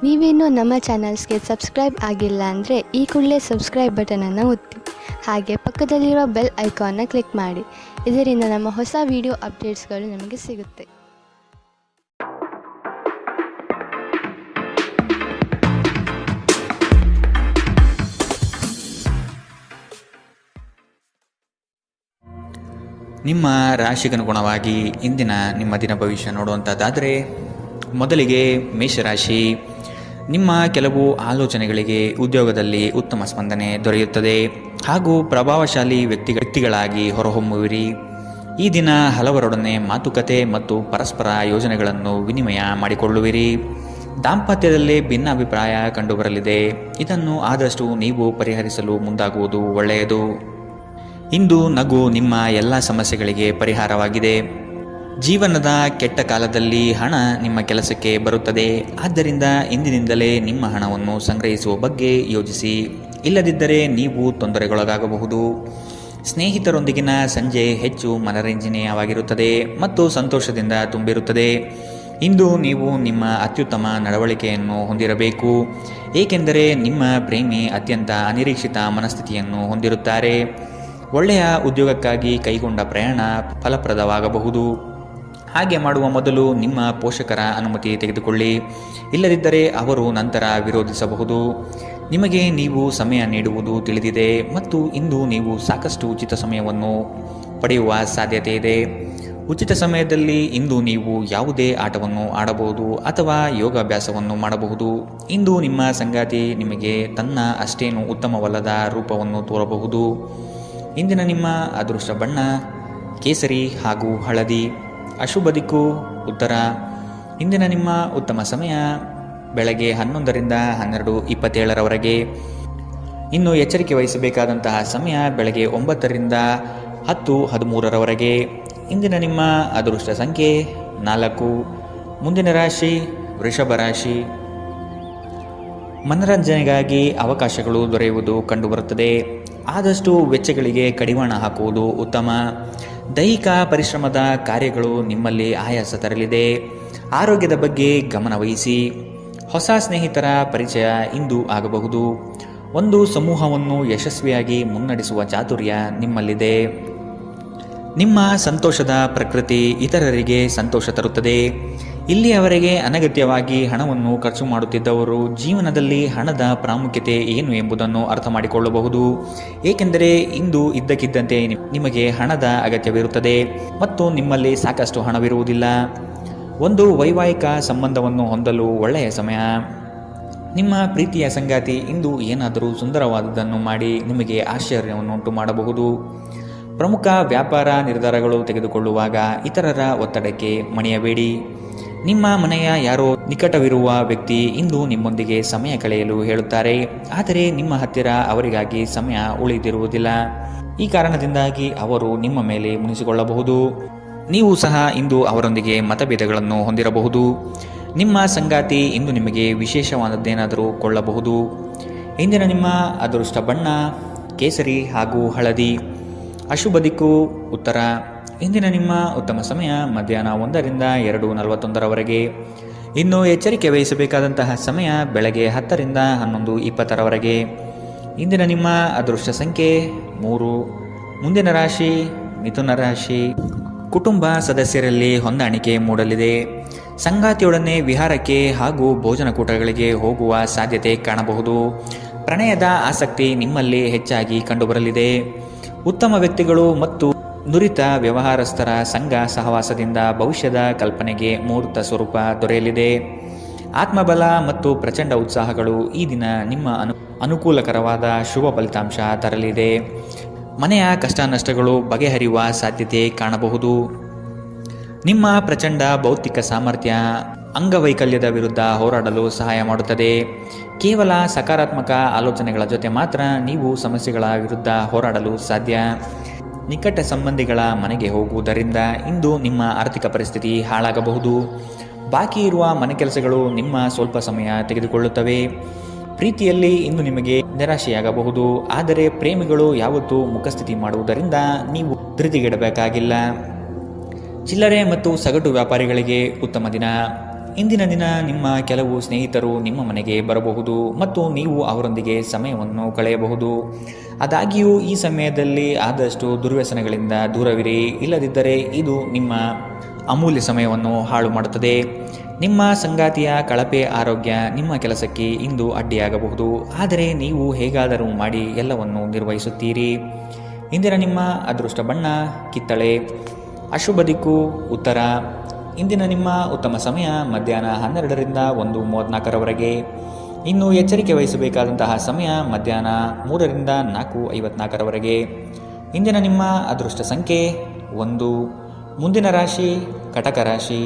ನೀವೇನೂ ನಮ್ಮ ಚಾನಲ್ಸ್ಗೆ ಸಬ್ಸ್ಕ್ರೈಬ್ ಆಗಿಲ್ಲ ಅಂದರೆ ಈ ಕೂಡಲೇ ಸಬ್ಸ್ಕ್ರೈಬ್ ಬಟನನ್ನು ಒತ್ತಿ. ಹಾಗೆ ಪಕ್ಕದಲ್ಲಿರೋ ಬೆಲ್ ಐಕಾನ್ನ ಕ್ಲಿಕ್ ಮಾಡಿ. ಇದರಿಂದ ನಮ್ಮ ಹೊಸ ವಿಡಿಯೋ ಅಪ್ಡೇಟ್ಸ್ಗಳು ನಿಮಗೆ ಸಿಗುತ್ತೆ. ನಿಮ್ಮ ರಾಶಿಗನುಗುಣವಾಗಿ ಇಂದಿನ ನಿಮ್ಮ ದಿನ ಭವಿಷ್ಯ ನೋಡುವಂಥದ್ದಾದರೆ, ಮೊದಲಿಗೆ ಮೇಷರಾಶಿ. ನಿಮ್ಮ ಕೆಲವು ಆಲೋಚನೆಗಳಿಗೆ ಉದ್ಯೋಗದಲ್ಲಿ ಉತ್ತಮ ಸ್ಪಂದನೆ ದೊರೆಯುತ್ತದೆ ಹಾಗೂ ಪ್ರಭಾವಶಾಲಿ ವ್ಯಕ್ತಿಗಳಾಗಿ ಹೊರಹೊಮ್ಮುವಿರಿ. ಈ ದಿನ ಹಲವರೊಡನೆ ಮಾತುಕತೆ ಮತ್ತು ಪರಸ್ಪರ ಯೋಜನೆಗಳನ್ನು ವಿನಿಮಯ ಮಾಡಿಕೊಳ್ಳುವಿರಿ. ದಾಂಪತ್ಯದಲ್ಲಿ ಭಿನ್ನಾಭಿಪ್ರಾಯ ಕಂಡುಬರಲಿದೆ. ಇದನ್ನು ಆದಷ್ಟು ನೀವು ಪರಿಹರಿಸಲು ಮುಂದಾಗುವುದು ಒಳ್ಳೆಯದು. ಇಂದು ನಗು ನಿಮ್ಮ ಎಲ್ಲ ಸಮಸ್ಯೆಗಳಿಗೆ ಪರಿಹಾರವಾಗಿದೆ. ಜೀವನದ ಕೆಟ್ಟ ಕಾಲದಲ್ಲಿ ಹಣ ನಿಮ್ಮ ಕೆಲಸಕ್ಕೆ ಬರುತ್ತದೆ. ಆದ್ದರಿಂದ ಇಂದಿನಿಂದಲೇ ನಿಮ್ಮ ಹಣವನ್ನು ಸಂಗ್ರಹಿಸುವ ಬಗ್ಗೆ ಯೋಚಿಸಿ. ಇಲ್ಲದಿದ್ದರೆ ನೀವು ತೊಂದರೆಗೊಳಗಾಗಬಹುದು. ಸ್ನೇಹಿತರೊಂದಿಗಿನ ಸಂಜೆ ಹೆಚ್ಚು ಮನರಂಜನೀಯವಾಗಿರುತ್ತದೆ ಮತ್ತು ಸಂತೋಷದಿಂದ ತುಂಬಿರುತ್ತದೆ. ಇಂದು ನೀವು ನಿಮ್ಮ ಅತ್ಯುತ್ತಮ ನಡವಳಿಕೆಯನ್ನು ಹೊಂದಿರಬೇಕು, ಏಕೆಂದರೆ ನಿಮ್ಮ ಪ್ರೇಮಿ ಅತ್ಯಂತ ಅನಿರೀಕ್ಷಿತ ಮನಸ್ಥಿತಿಯನ್ನು ಹೊಂದಿರುತ್ತಾರೆ. ಒಳ್ಳೆಯ ಉದ್ಯೋಗಕ್ಕಾಗಿ ಕೈಗೊಂಡ ಪ್ರಯಾಣ ಫಲಪ್ರದವಾಗಬಹುದು. ಹಾಗೆ ಮಾಡುವ ಮೊದಲು ನಿಮ್ಮ ಪೋಷಕರ ಅನುಮತಿ ತೆಗೆದುಕೊಳ್ಳಿ. ಇಲ್ಲದಿದ್ದರೆ ಅವರು ನಂತರ ವಿರೋಧಿಸಬಹುದು. ನಿಮಗೆ ನೀವು ಸಮಯ ನೀಡುವುದು ತಿಳಿದಿದೆ ಮತ್ತು ಇಂದು ನೀವು ಸಾಕಷ್ಟು ಉಚಿತ ಸಮಯವನ್ನು ಪಡೆಯುವ ಸಾಧ್ಯತೆ ಇದೆ. ಉಚಿತ ಸಮಯದಲ್ಲಿ ಇಂದು ನೀವು ಯಾವುದೇ ಆಟವನ್ನು ಆಡಬಹುದು ಅಥವಾ ಯೋಗಾಭ್ಯಾಸವನ್ನು ಮಾಡಬಹುದು. ಇಂದು ನಿಮ್ಮ ಸಂಗಾತಿ ನಿಮಗೆ ತನ್ನ ಅಷ್ಟೇನು ಉತ್ತಮವಲ್ಲದ ರೂಪವನ್ನು ತೋರಬಹುದು. ಇಂದಿನ ನಿಮ್ಮ ಅದೃಷ್ಟ ಬಣ್ಣ ಕೇಸರಿ ಹಾಗೂ ಹಳದಿ. ಅಶುಭ ದಿಕ್ಕು ಉತ್ತರ. ಇಂದಿನ ನಿಮ್ಮ ಉತ್ತಮ ಸಮಯ ಬೆಳಗ್ಗೆ 11ರಿಂದ 12:27 ಇನ್ನು ಎಚ್ಚರಿಕೆ ವಹಿಸಬೇಕಾದಂತಹ ಸಮಯ ಬೆಳಗ್ಗೆ 9ರಿಂದ 10:13 ಇಂದಿನ ನಿಮ್ಮ ಅದೃಷ್ಟ ಸಂಖ್ಯೆ 4. ಮುಂದಿನ ರಾಶಿ ವೃಷಭ ರಾಶಿ. ಮನರಂಜನೆಗಾಗಿ ಅವಕಾಶಗಳು ದೊರೆಯುವುದು ಕಂಡುಬರುತ್ತದೆ. ಆದಷ್ಟು ವೆಚ್ಚಗಳಿಗೆ ಕಡಿವಾಣ ಹಾಕುವುದು ಉತ್ತಮ. ದೈಹಿಕ ಪರಿಶ್ರಮದ ಕಾರ್ಯಗಳು ನಿಮ್ಮಲ್ಲಿ ಆಯಾಸ ತರಲಿದೆ. ಆರೋಗ್ಯದ ಬಗ್ಗೆ ಗಮನವಹಿಸಿ. ಹೊಸ ಸ್ನೇಹಿತರ ಪರಿಚಯ ಇಂದು ಆಗಬಹುದು. ಒಂದು ಸಮೂಹವನ್ನು ಯಶಸ್ವಿಯಾಗಿ ಮುನ್ನಡೆಸುವ ಚಾತುರ್ಯ ನಿಮ್ಮಲ್ಲಿದೆ. ನಿಮ್ಮ ಸಂತೋಷದ ಪ್ರಕೃತಿ ಇತರರಿಗೆ ಸಂತೋಷ ತರುತ್ತದೆ. ಇಲ್ಲಿಯವರೆಗೆ ಅನಗತ್ಯವಾಗಿ ಹಣವನ್ನು ಖರ್ಚು ಮಾಡುತ್ತಿದ್ದವರು ಜೀವನದಲ್ಲಿ ಹಣದ ಪ್ರಾಮುಖ್ಯತೆ ಏನು ಎಂಬುದನ್ನು ಅರ್ಥ ಮಾಡಿಕೊಳ್ಳಬಹುದು. ಏಕೆಂದರೆ ಇಂದು ಇದ್ದಕ್ಕಿದ್ದಂತೆ ನಿಮಗೆ ಹಣದ ಅಗತ್ಯವಿರುತ್ತದೆ ಮತ್ತು ನಿಮ್ಮಲ್ಲಿ ಸಾಕಷ್ಟು ಹಣವಿರುವುದಿಲ್ಲ. ಒಂದು ವೈವಾಹಿಕ ಸಂಬಂಧವನ್ನು ಹೊಂದಲು ಒಳ್ಳೆಯ ಸಮಯ. ನಿಮ್ಮ ಪ್ರೀತಿಯ ಸಂಗಾತಿ ಇಂದು ಏನಾದರೂ ಸುಂದರವಾದದ್ದನ್ನು ಮಾಡಿ ನಿಮಗೆ ಆಶ್ಚರ್ಯವನ್ನುಂಟು ಮಾಡಬಹುದು. ಪ್ರಮುಖ ವ್ಯಾಪಾರ ನಿರ್ಧಾರಗಳು ತೆಗೆದುಕೊಳ್ಳುವಾಗ ಇತರರ ಒತ್ತಡಕ್ಕೆ ಮಣಿಯಬೇಡಿ. ನಿಮ್ಮ ಮನೆಯ ಯಾರೋ ನಿಕಟವಿರುವ ವ್ಯಕ್ತಿ ಇಂದು ನಿಮ್ಮೊಂದಿಗೆ ಸಮಯ ಕಳೆಯಲು ಹೇಳುತ್ತಾರೆ, ಆದರೆ ನಿಮ್ಮ ಹತ್ತಿರ ಅವರಿಗಾಗಿ ಸಮಯ ಉಳಿದಿರುವುದಿಲ್ಲ. ಈ ಕಾರಣದಿಂದಾಗಿ ಅವರು ನಿಮ್ಮ ಮೇಲೆ ಮುನಿಸಿಕೊಳ್ಳಬಹುದು. ನೀವು ಸಹ ಇಂದು ಅವರೊಂದಿಗೆ ಮತಭೇದಗಳನ್ನು ಹೊಂದಿರಬಹುದು. ನಿಮ್ಮ ಸಂಗಾತಿ ಇಂದು ನಿಮಗೆ ವಿಶೇಷವಾದದ್ದೇನಾದರೂ ಕೊಳ್ಳಬಹುದು. ಇಂದಿನ ನಿಮ್ಮ ಅದೃಷ್ಟ ಬಣ್ಣ ಕೇಸರಿ ಹಾಗೂ ಹಳದಿ. ಅಶುಭ ದಿಕ್ಕು ಉತ್ತರ. ಇಂದಿನ ನಿಮ್ಮ ಉತ್ತಮ ಸಮಯ ಮಧ್ಯಾಹ್ನ 1ರಿಂದ 2:41 ಇನ್ನು ಎಚ್ಚರಿಕೆ ವಹಿಸಬೇಕಾದಂತಹ ಸಮಯ ಬೆಳಗ್ಗೆ 10ರಿಂದ 11:20 ಇಂದಿನ ನಿಮ್ಮ ಅದೃಷ್ಟ ಸಂಖ್ಯೆ 3. ಮುಂದಿನ ರಾಶಿ ಮಿಥುನ ರಾಶಿ. ಕುಟುಂಬ ಸದಸ್ಯರಲ್ಲಿ ಹೊಂದಾಣಿಕೆ ಮೂಡಲಿದೆ. ಸಂಗಾತಿಯೊಡನೆ ವಿಹಾರಕ್ಕೆ ಹಾಗೂ ಭೋಜನಕೂಟಗಳಿಗೆ ಹೋಗುವ ಸಾಧ್ಯತೆ ಕಾಣಬಹುದು. ಪ್ರಣಯದ ಆಸಕ್ತಿ ನಿಮ್ಮಲ್ಲಿ ಹೆಚ್ಚಾಗಿ ಕಂಡುಬರಲಿದೆ. ಉತ್ತಮ ವ್ಯಕ್ತಿಗಳು ಮತ್ತು ನುರಿತ ವ್ಯವಹಾರಸ್ಥರ ಸಂಘ ಸಹವಾಸದಿಂದ ಭವಿಷ್ಯದ ಕಲ್ಪನೆಗೆ ಮೂರ್ತ ಸ್ವರೂಪ ದೊರೆಯಲಿದೆ. ಆತ್ಮಬಲ ಮತ್ತು ಪ್ರಚಂಡ ಉತ್ಸಾಹಗಳು ಈ ದಿನ ನಿಮ್ಮ ಅನುಕೂಲಕರವಾದ ಶುಭ ಫಲಿತಾಂಶ ತರಲಿದೆ. ಮನೆಯ ಕಷ್ಟ ನಷ್ಟಗಳು ಬಗೆಹರಿಯುವ ಸಾಧ್ಯತೆ ಕಾಣಬಹುದು. ನಿಮ್ಮ ಪ್ರಚಂಡ ಭೌತಿಕ ಸಾಮರ್ಥ್ಯ ಅಂಗವೈಕಲ್ಯದ ವಿರುದ್ಧ ಹೋರಾಡಲು ಸಹಾಯ ಮಾಡುತ್ತದೆ. ಕೇವಲ ಸಕಾರಾತ್ಮಕ ಆಲೋಚನೆಗಳ ಜೊತೆ ಮಾತ್ರ ನೀವು ಸಮಸ್ಯೆಗಳ ವಿರುದ್ಧ ಹೋರಾಡಲು ಸಾಧ್ಯ. ನಿಕಟ ಸಂಬಂಧಿಗಳ ಮನೆಗೆ ಹೋಗುವುದರಿಂದ ಇಂದು ನಿಮ್ಮ ಆರ್ಥಿಕ ಪರಿಸ್ಥಿತಿ ಹಾಳಾಗಬಹುದು. ಬಾಕಿ ಇರುವ ಮನೆ ಕೆಲಸಗಳು ನಿಮ್ಮ ಸ್ವಲ್ಪ ಸಮಯ ತೆಗೆದುಕೊಳ್ಳುತ್ತವೆ. ಪ್ರೀತಿಯಲ್ಲಿ ಇಂದು ನಿಮಗೆ ನಿರಾಶೆಯಾಗಬಹುದು. ಆದರೆ ಪ್ರೇಮಿಗಳು ಯಾವತ್ತೂ ಮುಖಸ್ಥಿತಿ ಮಾಡುವುದರಿಂದ ನೀವು ಧೃತಿಗೆಡಬೇಕಾಗಿಲ್ಲ. ಚಿಲ್ಲರೆ ಮತ್ತು ಸಗಟು ವ್ಯಾಪಾರಿಗಳಿಗೆ ಉತ್ತಮ ದಿನ. ಇಂದಿನ ದಿನ ನಿಮ್ಮ ಕೆಲವು ಸ್ನೇಹಿತರು ನಿಮ್ಮ ಮನೆಗೆ ಬರಬಹುದು ಮತ್ತು ನೀವು ಅವರೊಂದಿಗೆ ಸಮಯವನ್ನು ಕಳೆಯಬಹುದು. ಆದಾಗ್ಯೂ ಈ ಸಮಯದಲ್ಲಿ ಆದಷ್ಟು ದುರ್ವ್ಯಸನಗಳಿಂದ ದೂರವಿರಿ, ಇಲ್ಲದಿದ್ದರೆ ಇದು ನಿಮ್ಮ ಅಮೂಲ್ಯ ಸಮಯವನ್ನು ಹಾಳು ಮಾಡುತ್ತದೆ. ನಿಮ್ಮ ಸಂಗಾತಿಯ ಕಳಪೆ ಆರೋಗ್ಯ ನಿಮ್ಮ ಕೆಲಸಕ್ಕೆ ಇಂದು ಅಡ್ಡಿಯಾಗಬಹುದು, ಆದರೆ ನೀವು ಹೇಗಾದರೂ ಮಾಡಿ ಎಲ್ಲವನ್ನು ನಿರ್ವಹಿಸುತ್ತೀರಿ. ಇಂದಿನ ನಿಮ್ಮ ಅದೃಷ್ಟ ಬಣ್ಣ ಕಿತ್ತಳೆ. ಅಶುಭ ದಿಕ್ಕು ಉತ್ತರ. ಇಂದಿನ ನಿಮ್ಮ ಉತ್ತಮ ಸಮಯ ಮಧ್ಯಾಹ್ನ 12ರಿಂದ 1:34ರವರೆಗೆ. ಇನ್ನು ಎಚ್ಚರಿಕೆ ವಹಿಸಬೇಕಾದಂತಹ ಸಮಯ ಮಧ್ಯಾಹ್ನ 3ರಿಂದ 4:54ರವರೆಗೆ. ಇಂದಿನ ನಿಮ್ಮ ಅದೃಷ್ಟ ಸಂಖ್ಯೆ 1. ಮುಂದಿನ ರಾಶಿ ಕಟಕ ರಾಶಿ.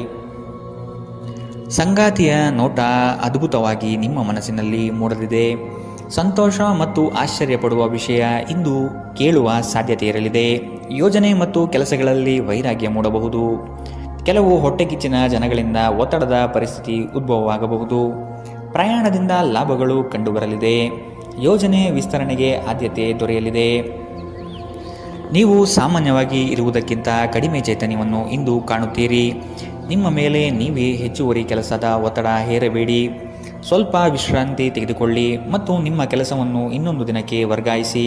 ಸಂಗಾತಿಯ ನೋಟ ಅದ್ಭುತವಾಗಿ ನಿಮ್ಮ ಮನಸ್ಸಿನಲ್ಲಿ ಮೂಡಲಿದೆ. ಸಂತೋಷ ಮತ್ತು ಆಶ್ಚರ್ಯ ಪಡುವ ವಿಷಯ ಇಂದು ಕೇಳುವ ಸಾಧ್ಯತೆ ಇರಲಿದೆ. ಯೋಜನೆ ಮತ್ತು ಕೆಲಸಗಳಲ್ಲಿ ವೈರಾಗ್ಯ ಮೂಡಬಹುದು. ಕೆಲವು ಹೊಟ್ಟೆಕಿಚ್ಚಿನ ಜನಗಳಿಂದ ಒತ್ತಡದ ಪರಿಸ್ಥಿತಿ ಉದ್ಭವವಾಗಬಹುದು. ಪ್ರಯಾಣದಿಂದ ಲಾಭಗಳು ಕಂಡುಬರಲಿದೆ. ಯೋಜನೆ ವಿಸ್ತರಣೆಗೆ ಆದ್ಯತೆ ದೊರೆಯಲಿದೆ. ನೀವು ಸಾಮಾನ್ಯವಾಗಿ ಇರುವುದಕ್ಕಿಂತ ಕಡಿಮೆ ಚೈತನ್ಯವನ್ನು ಇಂದು ಕಾಣುತ್ತೀರಿ. ನಿಮ್ಮ ಮೇಲೆ ನೀವೇ ಹೆಚ್ಚುವರಿ ಕೆಲಸದ ಒತ್ತಡ ಹೇರಬೇಡಿ. ಸ್ವಲ್ಪ ವಿಶ್ರಾಂತಿ ತೆಗೆದುಕೊಳ್ಳಿ ಮತ್ತು ನಿಮ್ಮ ಕೆಲಸವನ್ನು ಇನ್ನೊಂದು ದಿನಕ್ಕೆ ವರ್ಗಾಯಿಸಿ.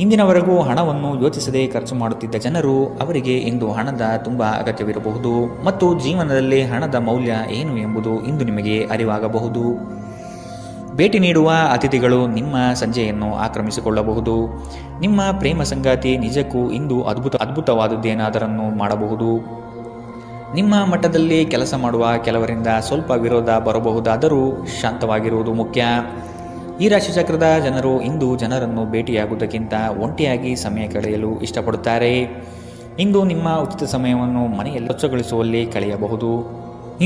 ಇಂದಿನವರೆಗೂ ಹಣವನ್ನು ಯೋಚಿಸದೆ ಖರ್ಚು ಮಾಡುತ್ತಿದ್ದ ಜನರು ಅವರಿಗೆ ಇಂದು ಹಣದ ತುಂಬ ಅಗತ್ಯವಿರಬಹುದು ಮತ್ತು ಜೀವನದಲ್ಲಿ ಹಣದ ಮೌಲ್ಯ ಏನು ಎಂಬುದು ಇಂದು ನಿಮಗೆ ಅರಿವಾಗಬಹುದು. ಭೇಟಿ ನೀಡುವ ಅತಿಥಿಗಳು ನಿಮ್ಮ ಸಂಜೆಯನ್ನು ಆಕ್ರಮಿಸಿಕೊಳ್ಳಬಹುದು. ನಿಮ್ಮ ಪ್ರೇಮ ಸಂಗಾತಿ ನಿಜಕ್ಕೂ ಇಂದು ಅದ್ಭುತವಾದುದೇನಾದರನ್ನು ಮಾಡಬಹುದು. ನಿಮ್ಮ ಮಟ್ಟದಲ್ಲಿ ಕೆಲಸ ಮಾಡುವ ಕೆಲವರಿಂದ ಸ್ವಲ್ಪ ವಿರೋಧ ಬರಬಹುದಾದರೂ ಶಾಂತವಾಗಿರುವುದು ಮುಖ್ಯ. ಈ ರಾಶಿಚಕ್ರದ ಜನರು ಇಂದು ಜನರನ್ನು ಭೇಟಿಯಾಗುವುದಕ್ಕಿಂತ ಒಂಟಿಯಾಗಿ ಸಮಯ ಕಳೆಯಲು ಇಷ್ಟಪಡುತ್ತಾರೆ. ಇಂದು ನಿಮ್ಮ ಉಚಿತ ಸಮಯವನ್ನು ಮನೆಯಲ್ಲಿ ಸ್ವಚ್ಛಗೊಳಿಸುವಲ್ಲಿ ಕಳೆಯಬಹುದು.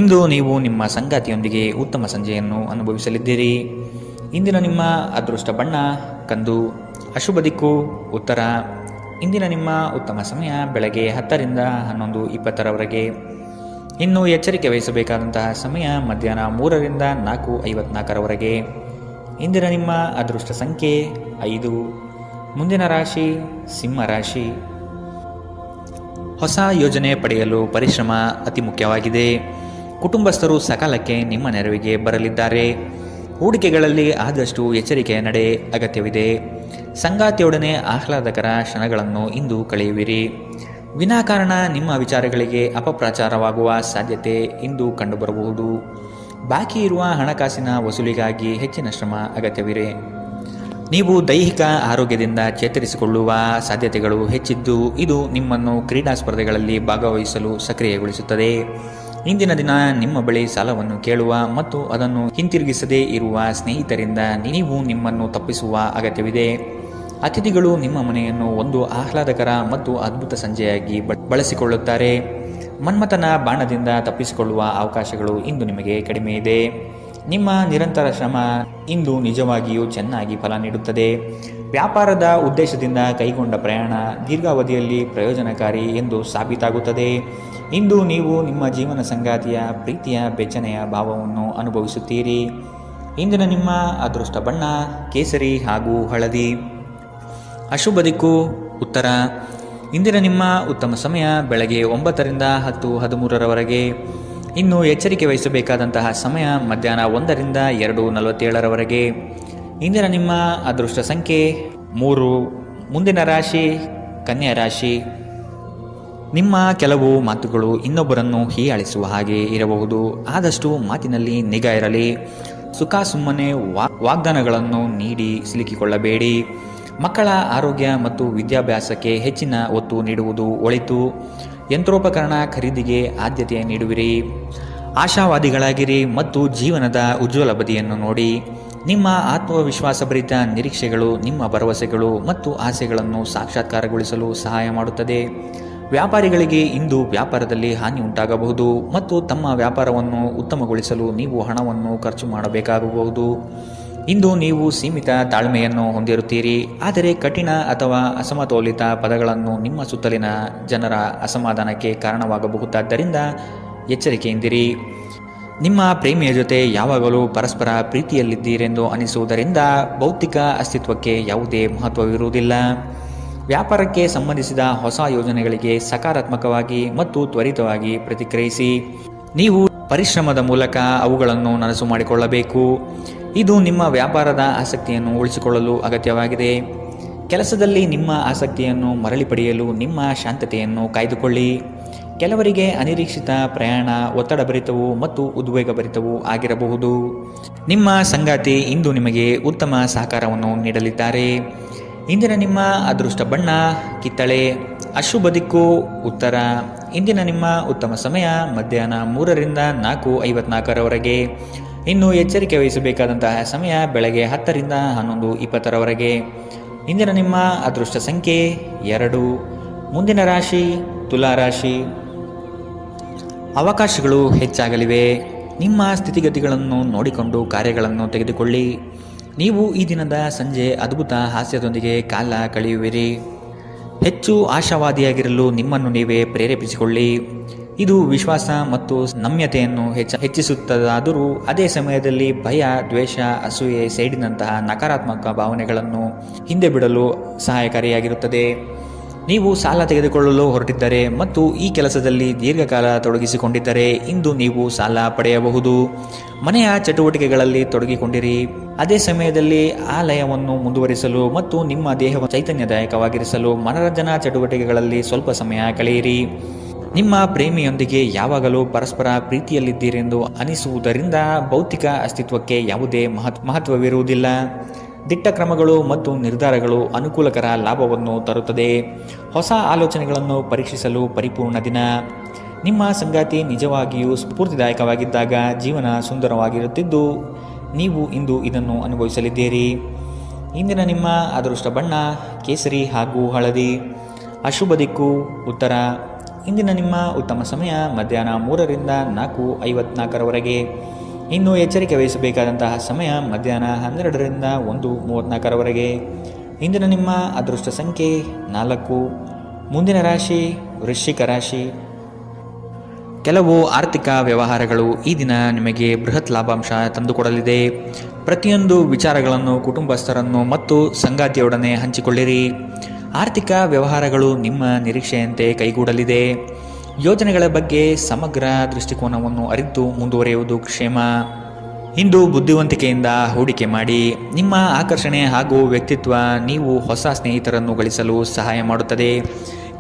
ಇಂದು ನೀವು ನಿಮ್ಮ ಸಂಗಾತಿಯೊಂದಿಗೆ ಉತ್ತಮ ಸಂಜೆಯನ್ನು ಅನುಭವಿಸಲಿದ್ದೀರಿ. ಇಂದಿನ ನಿಮ್ಮ ಅದೃಷ್ಟ ಬಣ್ಣ ಕಂದು. ಅಶುಭ ದಿಕ್ಕು ಉತ್ತರ. ಇಂದಿನ ನಿಮ್ಮ ಉತ್ತಮ ಸಮಯ ಬೆಳಗ್ಗೆ 10ರಿಂದ 11:20ರವರೆಗೆ. ಇನ್ನು ಎಚ್ಚರಿಕೆ ವಹಿಸಬೇಕಾದಂತಹ ಸಮಯ ಮಧ್ಯಾಹ್ನ 3ರಿಂದ 4:54ರವರೆಗೆ. ಇಂದಿನ ನಿಮ್ಮ ಅದೃಷ್ಟ ಸಂಖ್ಯೆ 5. ಮುಂದಿನ ರಾಶಿ ಸಿಂಹ ರಾಶಿ. ಹೊಸ ಯೋಜನೆ ಪಡೆಯಲು ಪರಿಶ್ರಮ ಅತಿ ಮುಖ್ಯವಾಗಿದೆ. ಕುಟುಂಬಸ್ಥರು ಸಕಾಲಕ್ಕೆ ನಿಮ್ಮ ನೆರವಿಗೆ ಬರಲಿದ್ದಾರೆ. ಹೂಡಿಕೆಗಳಲ್ಲಿ ಆದಷ್ಟು ಎಚ್ಚರಿಕೆಯ ನಡೆ ಅಗತ್ಯವಿದೆ. ಸಂಗಾತಿಯೊಡನೆ ಆಹ್ಲಾದಕರ ಕ್ಷಣಗಳನ್ನು ಇಂದು ಕಳೆಯುವಿರಿ. ವಿನಾಕಾರಣ ನಿಮ್ಮ ವಿಚಾರಗಳಿಗೆ ಅಪಪ್ರಚಾರವಾಗುವ ಸಾಧ್ಯತೆ ಇಂದು ಕಂಡುಬರಬಹುದು. ಬಾಕಿ ಇರುವ ಹಣಕಾಸಿನ ವಸೂಲಿಗಾಗಿ ಹೆಚ್ಚಿನ ಶ್ರಮ ಅಗತ್ಯವಿದೆ. ನೀವು ದೈಹಿಕ ಆರೋಗ್ಯದಿಂದ ಚೇತರಿಸಿಕೊಳ್ಳುವ ಸಾಧ್ಯತೆಗಳು ಹೆಚ್ಚಿದ್ದು ಇದು ನಿಮ್ಮನ್ನು ಕ್ರೀಡಾ ಸ್ಪರ್ಧೆಗಳಲ್ಲಿ ಭಾಗವಹಿಸಲು ಸಕ್ರಿಯಗೊಳಿಸುತ್ತದೆ. ಇಂದಿನ ದಿನ ನಿಮ್ಮ ಬಳಿ ಸಾಲವನ್ನು ಕೇಳುವ ಮತ್ತು ಅದನ್ನು ಹಿಂತಿರುಗಿಸದೇ ಇರುವ ಸ್ನೇಹಿತರಿಂದ ನೀವು ನಿಮ್ಮನ್ನು ತಪ್ಪಿಸುವ ಅಗತ್ಯವಿದೆ. ಅತಿಥಿಗಳು ನಿಮ್ಮ ಮನೆಯನ್ನು ಒಂದು ಆಹ್ಲಾದಕರ ಮತ್ತು ಅದ್ಭುತ ಸಂಜೆಯಾಗಿ ಬಳಸಿಕೊಳ್ಳುತ್ತಾರೆ. ಮನ್ಮಥನ ಬಾಣದಿಂದ ತಪ್ಪಿಸಿಕೊಳ್ಳುವ ಅವಕಾಶಗಳು ಇಂದು ನಿಮಗೆ ಕಡಿಮೆ ಇದೆ. ನಿಮ್ಮ ನಿರಂತರ ಶ್ರಮ ಇಂದು ನಿಜವಾಗಿಯೂ ಚೆನ್ನಾಗಿ ಫಲ ನೀಡುತ್ತದೆ. ವ್ಯಾಪಾರದ ಉದ್ದೇಶದಿಂದ ಕೈಗೊಂಡ ಪ್ರಯಾಣ ದೀರ್ಘಾವಧಿಯಲ್ಲಿ ಪ್ರಯೋಜನಕಾರಿ ಎಂದು ಸಾಬೀತಾಗುತ್ತದೆ. ಇಂದು ನೀವು ನಿಮ್ಮ ಜೀವನ ಸಂಗಾತಿಯ ಪ್ರೀತಿಯ ಬೆಚ್ಚನೆಯ ಭಾವವನ್ನು ಅನುಭವಿಸುತ್ತೀರಿ. ಇಂದಿನ ನಿಮ್ಮ ಅದೃಷ್ಟ ಬಣ್ಣ ಕೇಸರಿ ಹಾಗೂ ಹಳದಿ. ಅಶುಭ ದಿಕ್ಕು ಉತ್ತರ. ಇಂದಿನ ನಿಮ್ಮ ಉತ್ತಮ ಸಮಯ ಬೆಳಗ್ಗೆ 9ರಿಂದ 10:13ರವರೆಗೆ. ಇನ್ನು ಎಚ್ಚರಿಕೆ ವಹಿಸಬೇಕಾದಂತಹ ಸಮಯ ಮಧ್ಯಾಹ್ನ 1ರಿಂದ 2:47ರವರೆಗೆ. ಇಂದಿನ ನಿಮ್ಮ ಅದೃಷ್ಟ ಸಂಖ್ಯೆ 3. ಮುಂದಿನ ರಾಶಿ ಕನ್ಯಾ ರಾಶಿ. ನಿಮ್ಮ ಕೆಲವು ಮಾತುಗಳು ಇನ್ನೊಬ್ಬರನ್ನು ಹೀಯಾಳಿಸುವ ಹಾಗೆ ಇರಬಹುದು. ಆದಷ್ಟು ಮಾತಿನಲ್ಲಿ ನಿಗಾ ಇರಲಿ. ಸುಮ್ಮನೆ ವಾಗ್ದಾನಗಳನ್ನು ನೀಡಿ ಸಿಲುಕಿಕೊಳ್ಳಬೇಡಿ. ಮಕ್ಕಳ ಆರೋಗ್ಯ ಮತ್ತು ವಿದ್ಯಾಭ್ಯಾಸಕ್ಕೆ ಹೆಚ್ಚಿನ ಒತ್ತು ನೀಡುವುದು ಒಳಿತು. ಯಂತ್ರೋಪಕರಣ ಖರೀದಿಗೆ ಆದ್ಯತೆ ನೀಡುವಿರಿ. ಆಶಾವಾದಿಗಳಾಗಿರಿ ಮತ್ತು ಜೀವನದ ಉಜ್ವಲ ಬದಿಯನ್ನು ನೋಡಿ. ನಿಮ್ಮ ಆತ್ಮವಿಶ್ವಾಸಭರಿತ ನಿರೀಕ್ಷೆಗಳು ನಿಮ್ಮ ಭರವಸೆಗಳು ಮತ್ತು ಆಸೆಗಳನ್ನು ಸಾಕ್ಷಾತ್ಕಾರಗೊಳಿಸಲು ಸಹಾಯ ಮಾಡುತ್ತದೆ. ವ್ಯಾಪಾರಿಗಳಿಗೆ ಇಂದು ವ್ಯಾಪಾರದಲ್ಲಿ ಹಾನಿ ಉಂಟಾಗಬಹುದು ಮತ್ತು ತಮ್ಮ ವ್ಯಾಪಾರವನ್ನು ಉತ್ತಮಗೊಳಿಸಲು ನೀವು ಹಣವನ್ನು ಖರ್ಚು ಮಾಡಬೇಕಾಗಬಹುದು. ಇಂದು ನೀವು ಸೀಮಿತ ತಾಳ್ಮೆಯನ್ನು ಹೊಂದಿರುತ್ತೀರಿ, ಆದರೆ ಕಠಿಣ ಅಥವಾ ಅಸಮತೋಲಿತ ಪದಗಳನ್ನು ನಿಮ್ಮ ಸುತ್ತಲಿನ ಜನರ ಅಸಮಾಧಾನಕ್ಕೆ ಕಾರಣವಾಗಬಹುದಾದ್ದರಿಂದ ಎಚ್ಚರಿಕೆಯಿಂದಿರಿ. ನಿಮ್ಮ ಪ್ರೇಮಿಯ ಜೊತೆ ಯಾವಾಗಲೂ ಪರಸ್ಪರ ಪ್ರೀತಿಯಲ್ಲಿದ್ದೀರೆಂದು ಅನಿಸುವುದರಿಂದ ಭೌತಿಕ ಅಸ್ತಿತ್ವಕ್ಕೆ ಯಾವುದೇ ಮಹತ್ವವಿರುವುದಿಲ್ಲ. ವ್ಯಾಪಾರಕ್ಕೆ ಸಂಬಂಧಿಸಿದ ಹೊಸ ಯೋಜನೆಗಳಿಗೆ ಸಕಾರಾತ್ಮಕವಾಗಿ ಮತ್ತು ತ್ವರಿತವಾಗಿ ಪ್ರತಿಕ್ರಿಯಿಸಿ. ನೀವು ಪರಿಶ್ರಮದ ಮೂಲಕ ಅವುಗಳನ್ನು ನನಸು ಮಾಡಿಕೊಳ್ಳಬೇಕು. ಇದು ನಿಮ್ಮ ವ್ಯಾಪಾರದ ಆಸಕ್ತಿಯನ್ನು ಉಳಿಸಿಕೊಳ್ಳಲು ಅಗತ್ಯವಾಗಿದೆ. ಕೆಲಸದಲ್ಲಿ ನಿಮ್ಮ ಆಸಕ್ತಿಯನ್ನು ಮರಳಿ ಪಡೆಯಲು ನಿಮ್ಮ ಶಾಂತತೆಯನ್ನು ಕಾಯ್ದುಕೊಳ್ಳಿ. ಕೆಲವರಿಗೆ ಅನಿರೀಕ್ಷಿತ ಪ್ರಯಾಣ ಒತ್ತಡಭರಿತವೂ ಮತ್ತು ಉದ್ವೇಗಭರಿತವೂ ಆಗಿರಬಹುದು. ನಿಮ್ಮ ಸಂಗಾತಿ ಇಂದು ನಿಮಗೆ ಉತ್ತಮ ಸಹಕಾರವನ್ನು ನೀಡಲಿದ್ದಾರೆ. ಇಂದಿನ ನಿಮ್ಮ ಅದೃಷ್ಟ ಬಣ್ಣ ಕಿತ್ತಳೆ. ಅಶುಭ ದಿಕ್ಕು ಉತ್ತರ. ಇಂದಿನ ನಿಮ್ಮ ಉತ್ತಮ ಸಮಯ ಮಧ್ಯಾಹ್ನ 3ರಿಂದ 4:54ರವರೆಗೆ. ಇನ್ನು ಎಚ್ಚರಿಕೆ ವಹಿಸಬೇಕಾದಂತಹ ಸಮಯ ಬೆಳಗ್ಗೆ 10ರಿಂದ 11:20ರವರೆಗೆ. ಇಂದಿನ ನಿಮ್ಮ ಅದೃಷ್ಟ ಸಂಖ್ಯೆ 2. ಮುಂದಿನ ರಾಶಿ ತುಲಾ ರಾಶಿ. ಅವಕಾಶಗಳು ಹೆಚ್ಚಾಗಲಿವೆ. ನಿಮ್ಮ ಸ್ಥಿತಿಗತಿಗಳನ್ನು ನೋಡಿಕೊಂಡು ಕಾರ್ಯಗಳನ್ನು ತೆಗೆದುಕೊಳ್ಳಿ. ನೀವು ಈ ದಿನದ ಸಂಜೆ ಅದ್ಭುತ ಹಾಸ್ಯದೊಂದಿಗೆ ಕಾಲ ಕಳೆಯುವಿರಿ. ಹೆಚ್ಚು ಆಶಾವಾದಿಯಾಗಿರಲು ನಿಮ್ಮನ್ನು ನೀವೇ ಪ್ರೇರೇಪಿಸಿಕೊಳ್ಳಿ. ಇದು ವಿಶ್ವಾಸ ಮತ್ತು ನಮ್ಯತೆಯನ್ನು ಹೆಚ್ಚಿಸುತ್ತದಾದರೂ ಅದೇ ಸಮಯದಲ್ಲಿ ಭಯ, ದ್ವೇಷ, ಅಸೂಯೆ, ಸೇಡಿನಂತಹ ನಕಾರಾತ್ಮಕ ಭಾವನೆಗಳನ್ನು ಹಿಂದೆ ಬಿಡಲು ಸಹಾಯಕಾರಿಯಾಗಿರುತ್ತದೆ. ನೀವು ಸಾಲ ತೆಗೆದುಕೊಳ್ಳಲು ಹೊರಟಿದ್ದರೆ ಮತ್ತು ಈ ಕೆಲಸದಲ್ಲಿ ದೀರ್ಘಕಾಲ ತೊಡಗಿಸಿಕೊಂಡಿದ್ದರೆ ಇಂದು ನೀವು ಸಾಲ ಪಡೆಯಬಹುದು. ಮನೆಯ ಚಟುವಟಿಕೆಗಳಲ್ಲಿ ತೊಡಗಿಕೊಂಡಿರಿ. ಅದೇ ಸಮಯದಲ್ಲಿ ಆ ಲಯವನ್ನು ಮುಂದುವರಿಸಲು ಮತ್ತು ನಿಮ್ಮ ದೇಹವನ್ನು ಚೈತನ್ಯದಾಯಕವಾಗಿರಿಸಲು ಮನರಂಜನಾ ಚಟುವಟಿಕೆಗಳಲ್ಲಿ ಸ್ವಲ್ಪ ಸಮಯ ಕಳೆಯಿರಿ. ನಿಮ್ಮ ಪ್ರೇಮಿಯೊಂದಿಗೆ ಯಾವಾಗಲೂ ಪರಸ್ಪರ ಪ್ರೀತಿಯಲ್ಲಿದ್ದೀರೆಂದು ಅನಿಸುವುದರಿಂದ ಭೌತಿಕ ಅಸ್ತಿತ್ವಕ್ಕೆ ಯಾವುದೇ ಮಹತ್ವವಿರುವುದಿಲ್ಲ. ದಿಟ್ಟ ಕ್ರಮಗಳು ಮತ್ತು ನಿರ್ಧಾರಗಳು ಅನುಕೂಲಕರ ಲಾಭವನ್ನು ತರುತ್ತದೆ. ಹೊಸ ಆಲೋಚನೆಗಳನ್ನು ಪರೀಕ್ಷಿಸಲು ಪರಿಪೂರ್ಣ ದಿನ. ನಿಮ್ಮ ಸಂಗಾತಿ ನಿಜವಾಗಿಯೂ ಸ್ಫೂರ್ತಿದಾಯಕವಾಗಿದ್ದಾಗ ಜೀವನ ಸುಂದರವಾಗಿರುತ್ತಿದ್ದು ನೀವು ಇಂದು ಇದನ್ನು ಅನುಭವಿಸಲಿದ್ದೀರಿ. ಇಂದಿನ ನಿಮ್ಮ ಅದೃಷ್ಟ ಬಣ್ಣ ಕೇಸರಿ ಹಾಗೂ ಹಳದಿ. ಅಶುಭ ದಿಕ್ಕು ಉತ್ತರ. ಇಂದಿನ ನಿಮ್ಮ ಉತ್ತಮ ಸಮಯ ಮಧ್ಯಾಹ್ನ 3ರಿಂದ 4:54ರವರೆಗೆ. ಇನ್ನು ಎಚ್ಚರಿಕೆ ವಹಿಸಬೇಕಾದಂತಹ ಸಮಯ ಮಧ್ಯಾಹ್ನ 12ರಿಂದ 1:34ರವರೆಗೆ. ಇಂದಿನ ನಿಮ್ಮ ಅದೃಷ್ಟ ಸಂಖ್ಯೆ 4. ಮುಂದಿನ ರಾಶಿ ವೃಶ್ಚಿಕ ರಾಶಿ. ಕೆಲವು ಆರ್ಥಿಕ ವ್ಯವಹಾರಗಳು ಈ ದಿನ ನಿಮಗೆ ಬೃಹತ್ ಲಾಭಾಂಶ ತಂದುಕೊಡಲಿದೆ. ಪ್ರತಿಯೊಂದು ವಿಚಾರಗಳನ್ನು ಕುಟುಂಬಸ್ಥರನ್ನು ಮತ್ತು ಸಂಗಾತಿಯೊಡನೆ ಹಂಚಿಕೊಳ್ಳಿರಿ. ಆರ್ಥಿಕ ವ್ಯವಹಾರಗಳು ನಿಮ್ಮ ನಿರೀಕ್ಷೆಯಂತೆ ಕೈಗೂಡಲಿದೆ. ಯೋಜನೆಗಳ ಬಗ್ಗೆ ಸಮಗ್ರ ದೃಷ್ಟಿಕೋನವನ್ನು ಅರಿತು ಮುಂದುವರಿಯುವುದು ಕ್ಷೇಮ. ಇಂದು ಬುದ್ಧಿವಂತಿಕೆಯಿಂದ ಹೂಡಿಕೆ ಮಾಡಿ. ನಿಮ್ಮ ಆಕರ್ಷಣೆ ಹಾಗೂ ವ್ಯಕ್ತಿತ್ವ ನೀವು ಹೊಸ ಸ್ನೇಹಿತರನ್ನು ಗಳಿಸಲು ಸಹಾಯ ಮಾಡುತ್ತದೆ.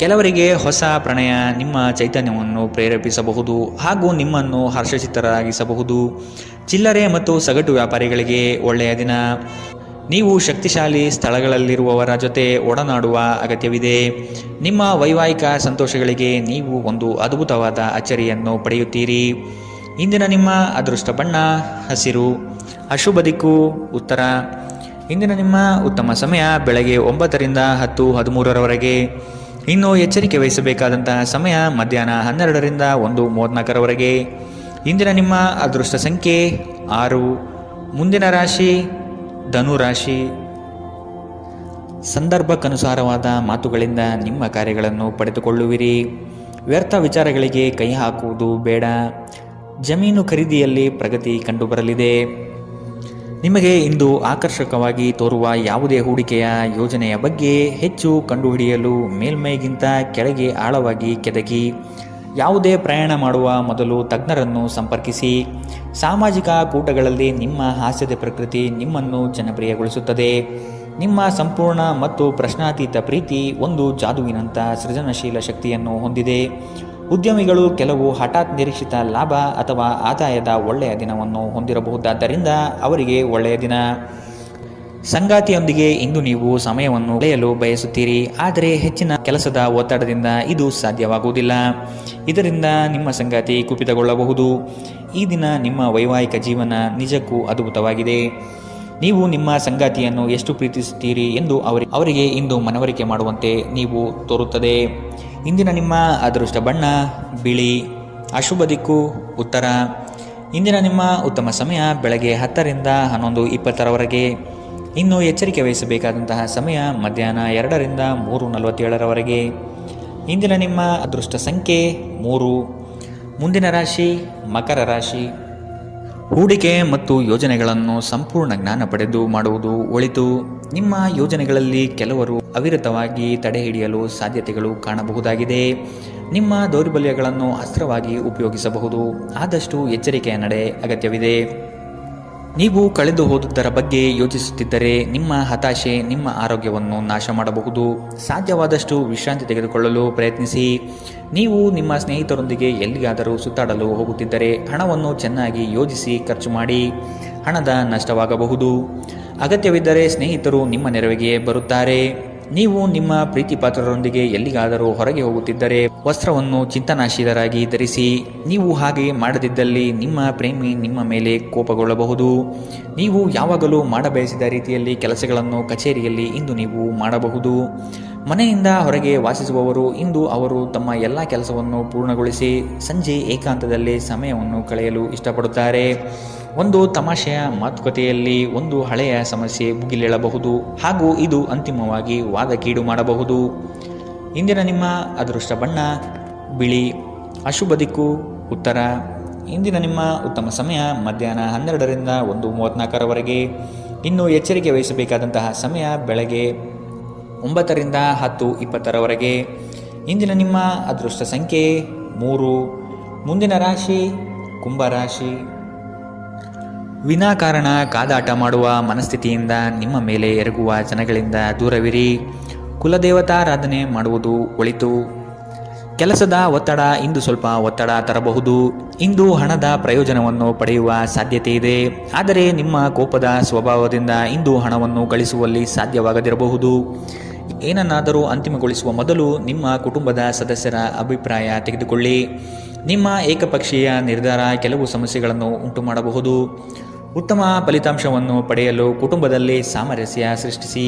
ಕೆಲವರಿಗೆ ಹೊಸ ಪ್ರಣಯ ನಿಮ್ಮ ಚೈತನ್ಯವನ್ನು ಪ್ರೇರೇಪಿಸಬಹುದು ಹಾಗೂ ನಿಮ್ಮನ್ನು ಹರ್ಷಚಿತ್ತರಾಗಿಸಬಹುದು. ಚಿಲ್ಲರೆ ಮತ್ತು ಸಗಟು ವ್ಯಾಪಾರಿಗಳಿಗೆ ಒಳ್ಳೆಯ ದಿನ. ನೀವು ಶಕ್ತಿಶಾಲಿ ಸ್ಥಳಗಳಲ್ಲಿರುವವರ ಜೊತೆ ಒಡನಾಡುವ ಅಗತ್ಯವಿದೆ. ನಿಮ್ಮ ವೈವಾಹಿಕ ಸಂತೋಷಗಳಿಗೆ ನೀವು ಒಂದು ಅದ್ಭುತವಾದ ಅಚ್ಚರಿಯನ್ನು ಪಡೆಯುತ್ತೀರಿ. ಇಂದಿನ ನಿಮ್ಮ ಅದೃಷ್ಟ ಬಣ್ಣ ಹಸಿರು. ಅಶುಭ ದಿಕ್ಕು ಉತ್ತರ. ಇಂದಿನ ನಿಮ್ಮ ಉತ್ತಮ ಸಮಯ ಬೆಳಗ್ಗೆ 9ರಿಂದ 10:13ರವರೆಗೆ. ಇನ್ನು ಎಚ್ಚರಿಕೆ ವಹಿಸಬೇಕಾದಂತಹ ಸಮಯ ಮಧ್ಯಾಹ್ನ 12ರಿಂದ 1:34ರವರೆಗೆ. ಇಂದಿನ ನಿಮ್ಮ ಅದೃಷ್ಟ ಸಂಖ್ಯೆ 6. ಮುಂದಿನ ರಾಶಿ ಧನು ರಾಶಿ. ಸಂದರ್ಭಕ್ಕನುಸಾರವಾದ ಮಾತುಗಳಿಂದ ನಿಮ್ಮ ಕಾರ್ಯಗಳನ್ನು ಪಡೆದುಕೊಳ್ಳುವಿರಿ. ವ್ಯರ್ಥ ವಿಚಾರಗಳಿಗೆ ಕೈ ಹಾಕುವುದು ಬೇಡ. ಜಮೀನು ಖರೀದಿಯಲ್ಲಿ ಪ್ರಗತಿ ಕಂಡುಬರಲಿದೆ. ನಿಮಗೆ ಇಂದು ಆಕರ್ಷಕವಾಗಿ ತೋರುವ ಯಾವುದೇ ಹೂಡಿಕೆಯ ಯೋಜನೆಯ ಬಗ್ಗೆ ಹೆಚ್ಚು ಕಂಡುಹಿಡಿಯಲು ಮೇಲ್ಮೈಗಿಂತ ಕೆಳಗೆ ಆಳವಾಗಿ ಕೆದಕಿ. ಯಾವುದೇ ಪ್ರಯಾಣ ಮಾಡುವ ಮೊದಲು ತಜ್ಞರನ್ನು ಸಂಪರ್ಕಿಸಿ. ಸಾಮಾಜಿಕ ಕೂಟಗಳಲ್ಲಿ ನಿಮ್ಮ ಹಾಸ್ಯದ ಪ್ರಕೃತಿ ನಿಮ್ಮನ್ನು ಜನಪ್ರಿಯಗೊಳಿಸುತ್ತದೆ. ನಿಮ್ಮ ಸಂಪೂರ್ಣ ಮತ್ತು ಪ್ರಶ್ನಾತೀತ ಪ್ರೀತಿ ಒಂದು ಜಾದುವಿನಂಥ ಸೃಜನಶೀಲ ಶಕ್ತಿಯನ್ನು ಹೊಂದಿದೆ. ಉದ್ಯಮಿಗಳು ಕೆಲವು ಹಠಾತ್ ನಿರೀಕ್ಷಿತ ಲಾಭ ಅಥವಾ ಆದಾಯದ ಒಳ್ಳೆಯ ದಿನವನ್ನು ಹೊಂದಿರಬಹುದಾದ್ದರಿಂದ ಅವರಿಗೆ ಒಳ್ಳೆಯ ದಿನ. ಸಂಗಾತಿಯೊಂದಿಗೆ ಇಂದು ನೀವು ಸಮಯವನ್ನು ಕಳೆಯಲು ಬಯಸುತ್ತೀರಿ, ಆದರೆ ಹೆಚ್ಚಿನ ಕೆಲಸದ ಒತ್ತಡದಿಂದ ಇದು ಸಾಧ್ಯವಾಗುವುದಿಲ್ಲ. ಇದರಿಂದ ನಿಮ್ಮ ಸಂಗಾತಿ ಕುಪಿತಗೊಳ್ಳಬಹುದು. ಈ ದಿನ ನಿಮ್ಮ ವೈವಾಹಿಕ ಜೀವನ ನಿಜಕ್ಕೂ ಅದ್ಭುತವಾಗಿದೆ. ನೀವು ನಿಮ್ಮ ಸಂಗಾತಿಯನ್ನು ಎಷ್ಟು ಪ್ರೀತಿಸುತ್ತೀರಿ ಎಂದು ಅವರಿಗೆ ಇಂದು ಮನವರಿಕೆ ಮಾಡುವಂತೆ ನೀವು ತೋರುತ್ತದೆ. ಇಂದಿನ ನಿಮ್ಮ ಅದೃಷ್ಟ ಬಣ್ಣ ಬಿಳಿ. ಅಶುಭ ದಿಕ್ಕು ಉತ್ತರ. ಇಂದಿನ ನಿಮ್ಮ ಉತ್ತಮ ಸಮಯ ಬೆಳಗ್ಗೆ 10ರಿಂದ 11:20ರವರೆಗೆ. ಇನ್ನು ಎಚ್ಚರಿಕೆ ವಹಿಸಬೇಕಾದಂತಹ ಸಮಯ ಮಧ್ಯಾಹ್ನ 2ರಿಂದ 3:47ರವರೆಗೆ. ಇಂದಿನ ನಿಮ್ಮ ಅದೃಷ್ಟ ಸಂಖ್ಯೆ 3. ಮುಂದಿನ ರಾಶಿ ಮಕರ ರಾಶಿ. ಹೂಡಿಕೆ ಮತ್ತು ಯೋಜನೆಗಳನ್ನು ಸಂಪೂರ್ಣ ಜ್ಞಾನ ಪಡೆದು ಮಾಡುವುದು ಒಳಿತು. ನಿಮ್ಮ ಯೋಜನೆಗಳಲ್ಲಿ ಕೆಲವರು ಅವಿರತವಾಗಿ ತಡೆ ಹಿಡಿಯಲು ಸಾಧ್ಯತೆಗಳು ಕಾಣಬಹುದಾಗಿದೆ. ನಿಮ್ಮ ದೌರ್ಬಲ್ಯಗಳನ್ನು ಅಸ್ತ್ರವಾಗಿ ಉಪಯೋಗಿಸಬಹುದು. ಆದಷ್ಟು ಎಚ್ಚರಿಕೆಯ ನಡೆ ಅಗತ್ಯವಿದೆ. ನೀವು ಕಳೆದು ಹೋದುದರ ಬಗ್ಗೆ ಯೋಚಿಸುತ್ತಿದ್ದರೆ ನಿಮ್ಮ ಹತಾಶೆ ನಿಮ್ಮ ಆರೋಗ್ಯವನ್ನು ನಾಶ ಮಾಡಬಹುದು. ಸಾಧ್ಯವಾದಷ್ಟು ವಿಶ್ರಾಂತಿ ತೆಗೆದುಕೊಳ್ಳಲು ಪ್ರಯತ್ನಿಸಿ. ನೀವು ನಿಮ್ಮ ಸ್ನೇಹಿತರೊಂದಿಗೆ ಎಲ್ಲಿಗಾದರೂ ಸುತ್ತಾಡಲು ಹೋಗುತ್ತಿದ್ದರೆ ಹಣವನ್ನು ಚೆನ್ನಾಗಿ ಯೋಜಿಸಿ ಖರ್ಚು ಮಾಡಿ. ಹಣದ ನಷ್ಟವಾಗಬಹುದು. ಅಗತ್ಯವಿದ್ದರೆ ಸ್ನೇಹಿತರು ನಿಮ್ಮ ನೆರವಿಗೆ ಬರುತ್ತಾರೆ. ನೀವು ನಿಮ್ಮ ಪ್ರೀತಿ ಪಾತ್ರರೊಂದಿಗೆ ಎಲ್ಲಿಗಾದರೂ ಹೊರಗೆ ಹೋಗುತ್ತಿದ್ದರೆ ವಸ್ತ್ರವನ್ನು ಚಿಂತನಾಶೀಲರಾಗಿ ಧರಿಸಿ. ನೀವು ಹಾಗೆ ಮಾಡದಿದ್ದಲ್ಲಿ ನಿಮ್ಮ ಪ್ರೇಮಿ ನಿಮ್ಮ ಮೇಲೆ ಕೋಪಗೊಳ್ಳಬಹುದು. ನೀವು ಯಾವಾಗಲೂ ಮಾಡಬಯಸಿದ ರೀತಿಯಲ್ಲಿ ಕೆಲಸಗಳನ್ನು ಕಚೇರಿಯಲ್ಲಿ ಇಂದು ನೀವು ಮಾಡಬಹುದು. ಮನೆಯಿಂದ ಹೊರಗೆ ವಾಸಿಸುವವರು ಇಂದು ಅವರು ತಮ್ಮ ಎಲ್ಲ ಕೆಲಸವನ್ನು ಪೂರ್ಣಗೊಳಿಸಿ ಸಂಜೆ ಏಕಾಂತದಲ್ಲಿ ಸಮಯವನ್ನು ಕಳೆಯಲು ಇಷ್ಟಪಡುತ್ತಾರೆ. ಒಂದು ತಮಾಷೆಯ ಮಾತುಕತೆಯಲ್ಲಿ ಒಂದು ಹಳೆಯ ಸಮಸ್ಯೆ ಭುಗಿಲೇಳಬಹುದು ಹಾಗೂ ಇದು ಅಂತಿಮವಾಗಿ ವಾದಕೀಡು ಮಾಡಬಹುದು. ಇಂದಿನ ನಿಮ್ಮ ಅದೃಷ್ಟ ಬಣ್ಣ ಬಿಳಿ. ಅಶುಭ ದಿಕ್ಕು ಉತ್ತರ. ಇಂದಿನ ನಿಮ್ಮ ಉತ್ತಮ ಸಮಯ ಮಧ್ಯಾಹ್ನ 12ರಿಂದ 1:34ರವರೆಗೆ. ಇನ್ನು ಎಚ್ಚರಿಕೆ ವಹಿಸಬೇಕಾದಂತಹ ಸಮಯ ಬೆಳಗ್ಗೆ 9ರಿಂದ 10:20ರವರೆಗೆ. ಇಂದಿನ ನಿಮ್ಮ ಅದೃಷ್ಟ ಸಂಖ್ಯೆ 3. ಮುಂದಿನ ರಾಶಿ ಕುಂಭರಾಶಿ. ವಿನಾಕಾರಣ ಕಾದಾಟ ಮಾಡುವ ಮನಸ್ಥಿತಿಯಿಂದ ನಿಮ್ಮ ಮೇಲೆ ಎರಗುವ ಜನಗಳಿಂದ ದೂರವಿರಿ. ಕುಲದೇವತಾರಾಧನೆ ಮಾಡುವುದು ಒಳಿತು. ಕೆಲಸದ ಒತ್ತಡ ಇಂದು ಸ್ವಲ್ಪ ಒತ್ತಡ ತರಬಹುದು. ಇಂದು ಹಣದ ಪ್ರಯೋಜನವನ್ನು ಪಡೆಯುವ ಸಾಧ್ಯತೆ ಇದೆ. ಆದರೆ ನಿಮ್ಮ ಕೋಪದ ಸ್ವಭಾವದಿಂದ ಇಂದು ಹಣವನ್ನು ಗಳಿಸುವಲ್ಲಿ ಸಾಧ್ಯವಾಗದಿರಬಹುದು. ಏನನ್ನಾದರೂ ಅಂತಿಮಗೊಳಿಸುವ ಮೊದಲು ನಿಮ್ಮ ಕುಟುಂಬದ ಸದಸ್ಯರ ಅಭಿಪ್ರಾಯ ತೆಗೆದುಕೊಳ್ಳಿ. ನಿಮ್ಮ ಏಕಪಕ್ಷೀಯ ನಿರ್ಧಾರ ಕೆಲವು ಸಮಸ್ಯೆಗಳನ್ನು ಉಂಟು ಮಾಡಬಹುದು. ಉತ್ತಮ ಫಲಿತಾಂಶವನ್ನು ಪಡೆಯಲು ಕುಟುಂಬದಲ್ಲಿ ಸಾಮರಸ್ಯ ಸೃಷ್ಟಿಸಿ.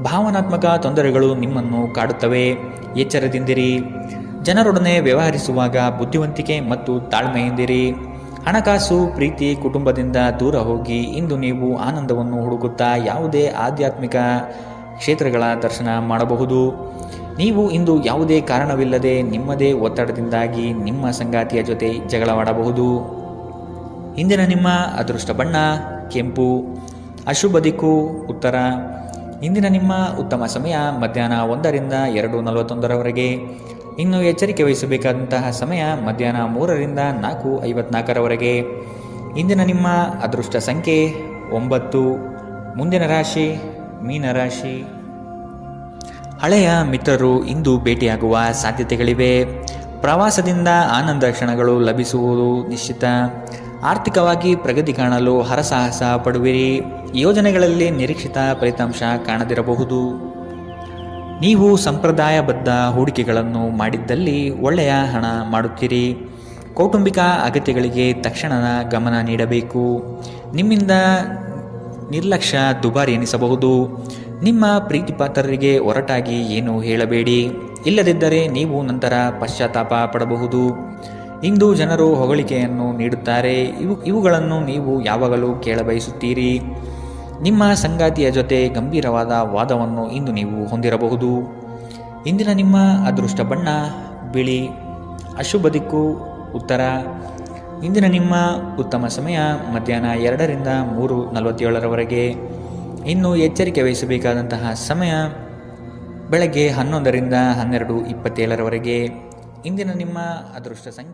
ಭಾವನಾತ್ಮಕ ತೊಂದರೆಗಳು ನಿಮ್ಮನ್ನು ಕಾಡುತ್ತವೆ. ಎಚ್ಚರದಿಂದಿರಿ. ಜನರೊಡನೆ ವ್ಯವಹರಿಸುವಾಗ ಬುದ್ಧಿವಂತಿಕೆ ಮತ್ತು ತಾಳ್ಮೆಯಿಂದಿರಿ. ಹಣಕಾಸು ಪ್ರೀತಿ ಕುಟುಂಬದಿಂದ ದೂರ ಹೋಗಿ ಇಂದು ನೀವು ಆನಂದವನ್ನು ಹುಡುಕುತ್ತಾ ಯಾವುದೇ ಆಧ್ಯಾತ್ಮಿಕ ಕ್ಷೇತ್ರಗಳ ದರ್ಶನ ಮಾಡಬಹುದು. ನೀವು ಇಂದು ಯಾವುದೇ ಕಾರಣವಿಲ್ಲದೆ ನಿಮ್ಮದೇ ಒತ್ತಡದಿಂದಾಗಿ ನಿಮ್ಮ ಸಂಗಾತಿಯ ಜೊತೆ ಜಗಳವಾಡಬಹುದು. ಇಂದಿನ ನಿಮ್ಮ ಅದೃಷ್ಟ ಬಣ್ಣ ಕೆಂಪು. ಅಶುಭ ದಿಕ್ಕು ಉತ್ತರ. ಇಂದಿನ ನಿಮ್ಮ ಉತ್ತಮ ಸಮಯ ಮಧ್ಯಾಹ್ನ 1ರಿಂದ 2:41ರವರೆಗೆ. ಇನ್ನು ಎಚ್ಚರಿಕೆ ವಹಿಸಬೇಕಾದಂತಹ ಸಮಯ ಮಧ್ಯಾಹ್ನ 3ರಿಂದ 4:54ರವರೆಗೆ. ಇಂದಿನ ನಿಮ್ಮ ಅದೃಷ್ಟ ಸಂಖ್ಯೆ 9. ಮುಂದಿನ ರಾಶಿ ಮೀನರಾಶಿ. ಹಳೆಯ ಮಿತ್ರರು ಇಂದು ಭೇಟಿಯಾಗುವ ಸಾಧ್ಯತೆಗಳಿವೆ. ಪ್ರವಾಸದಿಂದ ಆನಂದ ಕ್ಷಣಗಳು ಲಭಿಸುವುದು ನಿಶ್ಚಿತ. ಆರ್ಥಿಕವಾಗಿ ಪ್ರಗತಿ ಕಾಣಲು ಹರಸಾಹಸ ಪಡುವಿರಿ. ಯೋಜನೆಗಳಲ್ಲಿ ನಿರೀಕ್ಷಿತ ಫಲಿತಾಂಶ ಕಾಣದಿರಬಹುದು. ನೀವು ಸಂಪ್ರದಾಯಬದ್ಧ ಹೂಡಿಕೆಗಳನ್ನು ಮಾಡಿದ್ದಲ್ಲಿ ಒಳ್ಳೆಯ ಹಣ ಮಾಡುತ್ತೀರಿ. ಕೌಟುಂಬಿಕ ಅಗತ್ಯಗಳಿಗೆ ತಕ್ಷಣದ ಗಮನ ನೀಡಬೇಕು. ನಿಮ್ಮಿಂದ ನಿರ್ಲಕ್ಷ್ಯ ದುಬಾರಿ ಎನಿಸಬಹುದು. ನಿಮ್ಮ ಪ್ರೀತಿಪಾತ್ರರಿಗೆ ಒರಟಾಗಿ ಏನು ಹೇಳಬೇಡಿ. ಇಲ್ಲದಿದ್ದರೆ ನೀವು ನಂತರ ಪಶ್ಚಾತ್ತಾಪ ಪಡಬಹುದು. ಇಂದು ಜನರು ಹೊಗಳಿಕೆಯನ್ನು ನೀಡುತ್ತಾರೆ. ಇವುಗಳನ್ನು ನೀವು ಯಾವಾಗಲೂ ಕೇಳಬಯಸುತ್ತೀರಿ. ನಿಮ್ಮ ಸಂಗಾತಿಯ ಜೊತೆ ಗಂಭೀರವಾದ ವಾದವನ್ನು ಇಂದು ನೀವು ಹೊಂದಿರಬಹುದು. ಇಂದಿನ ನಿಮ್ಮ ಅದೃಷ್ಟ ಬಣ್ಣ ಬಿಳಿ. ಅಶುಭ ದಿಕ್ಕು ಉತ್ತರ. ಇಂದಿನ ನಿಮ್ಮ ಉತ್ತಮ ಸಮಯ ಮಧ್ಯಾಹ್ನ 2ರಿಂದ 3:47ರವರೆಗೆ. ಇನ್ನು ಎಚ್ಚರಿಕೆ ವಹಿಸಬೇಕಾದಂತಹ ಸಮಯ ಬೆಳಗ್ಗೆ 11ರಿಂದ 12:27ರವರೆಗೆ. ಇಂದಿನ ನಿಮ್ಮ ಅದೃಷ್ಟ ಸಂಖ್ಯೆ